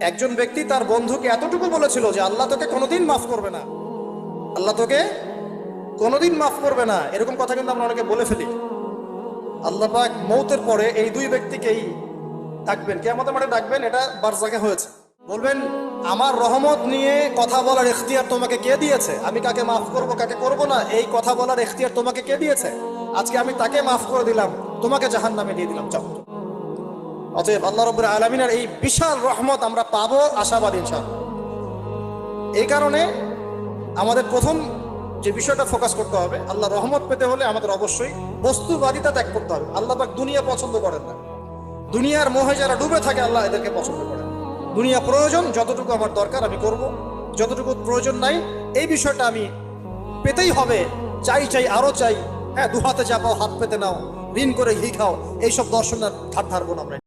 একজন ব্যক্তি তার বন্ধুকে এতটুকু বলেছিল যে আল্লাহ তোকে কোনোদিন মাফ করবে না, আল্লাহ তোকে কোনোদিন মাফ করবে না। এরকম কথা কিন্তু আমরা অনেকে বলে ফেলি। আল্লাহ পাক মৌতের পরে এই দুই ব্যক্তিকেই ডাকবেন, কিয়ামতের মাঠে ডাকবেন। এটা বারজাকে হয়েছে। বলবেন, আমার রহমত নিয়ে কথা বলার ইখতিয়ার তোমাকে কে দিয়েছে? আমি কাকে মাফ করব কাকে করব না, এই কথা বলার ইখতিয়ার তোমাকে কে দিয়েছে? আজকে আমি তাকে মাফ করে দিলাম, তোমাকে জাহান্নামে দিয়ে দিলাম, যাও। অতএব আল্লাহ রাব্বুল আলামিনের এই বিশাল রহমত আমরা পাবো, আশাবাদী ইনশাআল্লাহ। এই কারণে আমাদের প্রথম যে বিষয়টা ফোকাস করতে হবে, আল্লাহ রহমত পেতে হলে আমাদের অবশ্যই বস্তুবাদিতা ত্যাগ করতে হবে। আল্লাহ পাক দুনিয়া পছন্দ করেন না। দুনিয়ার মোহে যারা ডুবে থাকে আল্লাহ এদেরকে পছন্দ করেন। দুনিয়া প্রয়োজন, যতটুকু আমার দরকার আমি করব, যতটুকু প্রয়োজন নাই এই বিষয়টা আমি পেতেই হবে, চাই চাই আরো চাই। হ্যাঁ, দু হাতে চাপাও হাত পেতে নাও, ঋণ করে ঘি খাও, এইসব দর্শনের ধার ধারবো না আমরা।